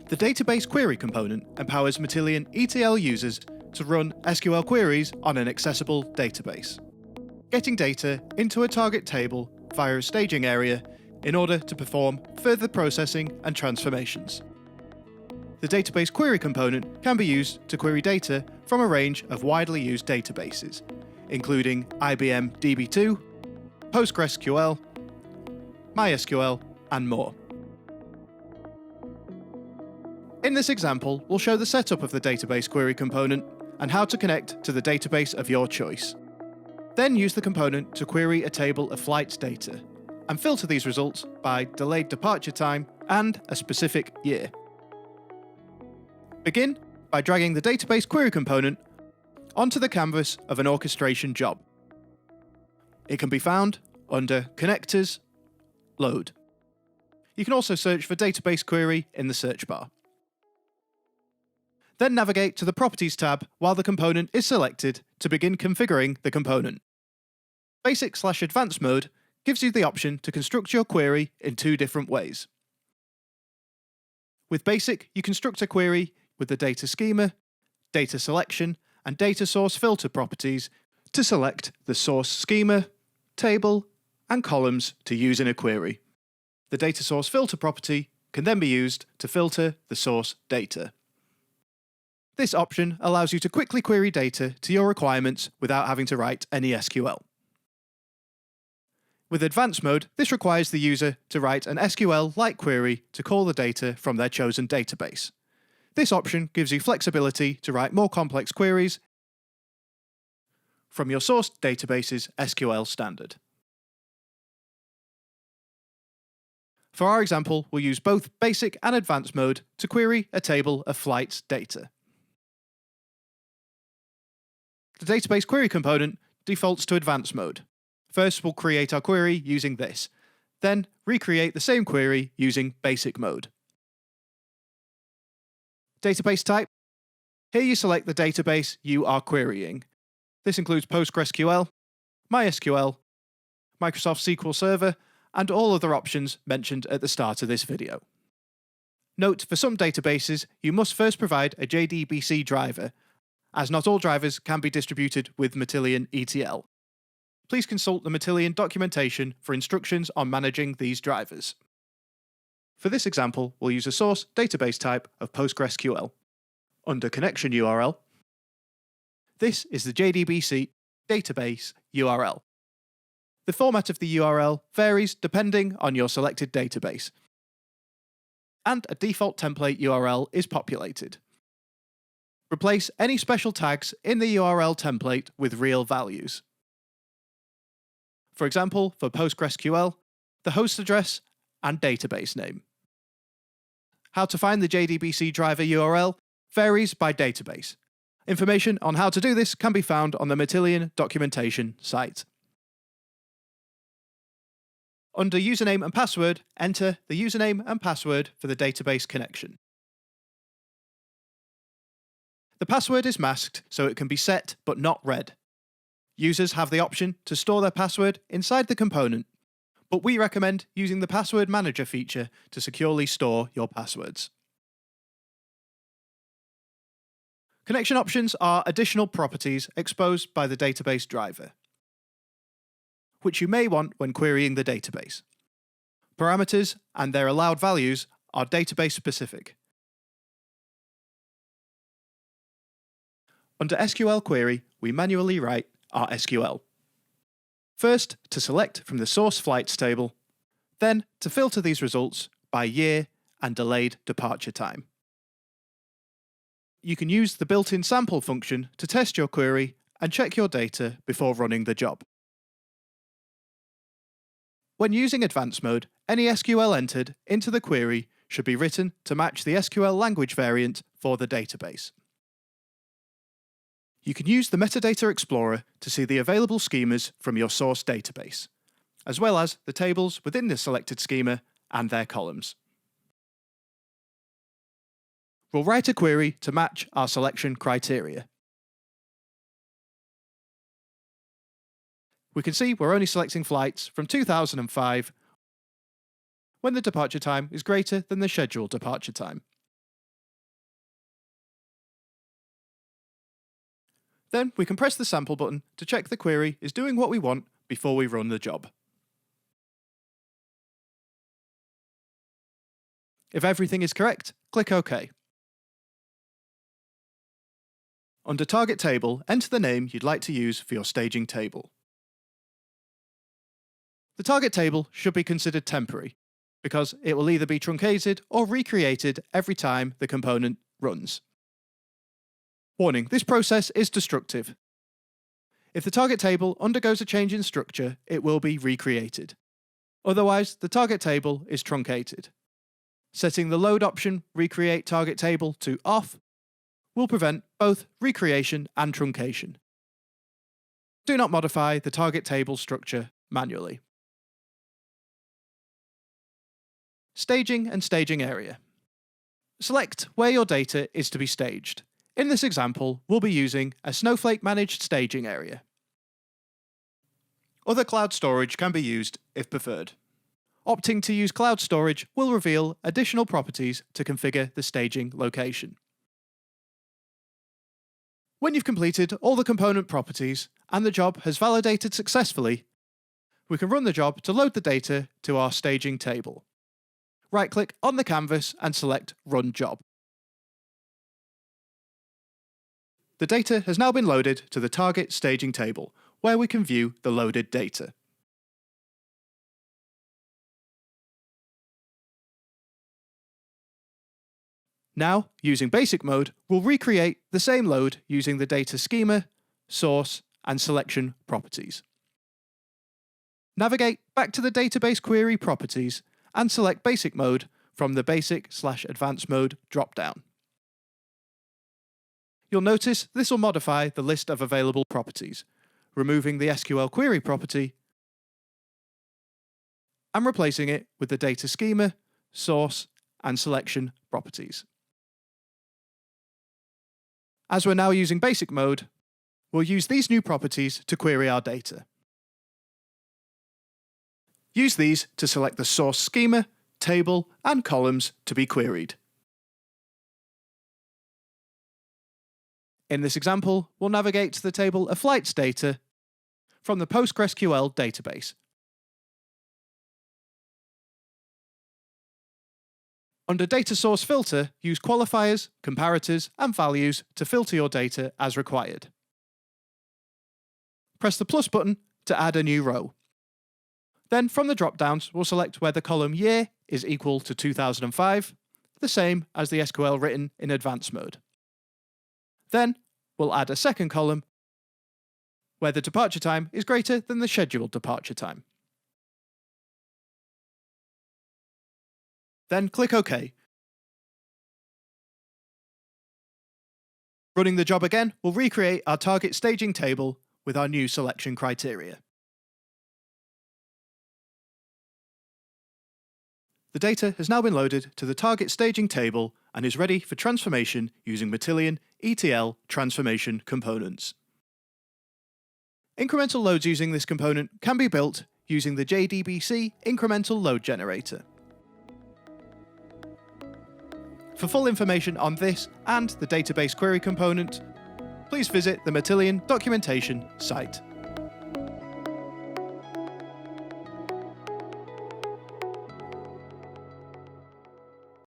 The database query component empowers Matillion ETL users to run SQL queries on an accessible database, getting data into a target table via a staging area in order to perform further processing and transformations. The database query component can be used to query data from a range of widely used databases, including IBM DB2, PostgreSQL, MySQL, and more. In this example, we'll show the setup of the database query component and how to connect to the database of your choice. Then use the component to query a table of flights data and filter these results by delayed departure time and a specific year. Begin by dragging the database query component onto the canvas of an orchestration job. It can be found under Connectors, Load. You can also search for database query in the search bar. Then navigate to the Properties tab while the component is selected to begin configuring the component. Basic/Advanced mode gives you the option to construct your query in two different ways. With Basic, you construct a query with the data schema, data selection, and data source filter properties to select the source schema, table, and columns to use in a query. The data source filter property can then be used to filter the source data. This option allows you to quickly query data to your requirements without having to write any SQL. With Advanced mode, this requires the user to write an SQL-like query to call the data from their chosen database. This option gives you flexibility to write more complex queries from your source database's SQL standard. For our example, we'll use both Basic and Advanced mode to query a table of flights data. The database query component defaults to Advanced mode. First, we'll create our query using this, then recreate the same query using Basic mode. Database type. Here you select the database you are querying. This includes PostgreSQL, MySQL, Microsoft SQL Server, and all other options mentioned at the start of this video. Note, for some databases, you must first provide a JDBC driver, as not all drivers can be distributed with Matillion ETL. Please consult the Matillion documentation for instructions on managing these drivers. For this example, we'll use a source database type of PostgreSQL. Under Connection URL, this is the JDBC database URL. The format of the URL varies depending on your selected database, and a default template URL is populated. Replace any special tags in the URL template with real values. For example, for PostgreSQL, the host address and database name. How to find the JDBC driver URL varies by database. Information on how to do this can be found on the Matillion documentation site. Under Username and Password, enter the username and password for the database connection. The password is masked so it can be set but not read. Users have the option to store their password inside the component, but we recommend using the Password Manager feature to securely store your passwords. Connection options are additional properties exposed by the database driver, which you may want when querying the database. Parameters and their allowed values are database specific. Under SQL Query, we manually write our SQL. First, to select from the source flights table, then to filter these results by year and delayed departure time. You can use the built-in sample function to test your query and check your data before running the job. When using Advanced mode, any SQL entered into the query should be written to match the SQL language variant for the database. You can use the Metadata Explorer to see the available schemas from your source database, as well as the tables within the selected schema and their columns. We'll write a query to match our selection criteria. We can see we're only selecting flights from 2005 when the departure time is greater than the scheduled departure time. Then we can press the sample button to check the query is doing what we want before we run the job. If everything is correct, click OK. Under Target Table, enter the name you'd like to use for your staging table. The target table should be considered temporary, because it will either be truncated or recreated every time the component runs. Warning, this process is destructive. If the target table undergoes a change in structure, it will be recreated. Otherwise, the target table is truncated. Setting the load option Recreate Target Table to off will prevent both recreation and truncation. Do not modify the target table structure manually. Staging and staging area. Select where your data is to be staged. In this example, we'll be using a Snowflake managed staging area. Other cloud storage can be used if preferred. Opting to use cloud storage will reveal additional properties to configure the staging location. When you've completed all the component properties and the job has validated successfully, we can run the job to load the data to our staging table. Right-click on the canvas and select Run Job. The data has now been loaded to the target staging table, where we can view the loaded data. Now, using basic mode, we'll recreate the same load using the data schema, source, and selection properties. Navigate back to the database query properties and select basic mode from the basic/advanced mode drop-down. You'll notice this will modify the list of available properties, removing the SQL query property and replacing it with the data schema, source, and selection properties. As we're now using basic mode, we'll use these new properties to query our data. Use these to select the source schema, table, and columns to be queried. In this example, we'll navigate to the table of flights data from the PostgreSQL database. Under Data Source Filter, use qualifiers, comparators, and values to filter your data as required. Press the plus button to add a new row. Then from the drop-downs, we'll select where the column year is equal to 2005, the same as the SQL written in advanced mode. Then we'll add a second column where the departure time is greater than the scheduled departure time. Then click OK. Running the job again will recreate our target staging table with our new selection criteria. The data has now been loaded to the target staging table and is ready for transformation using Matillion ETL transformation components. Incremental loads using this component can be built using the JDBC incremental load generator. For full information on this and the database query component, please visit the Matillion documentation site.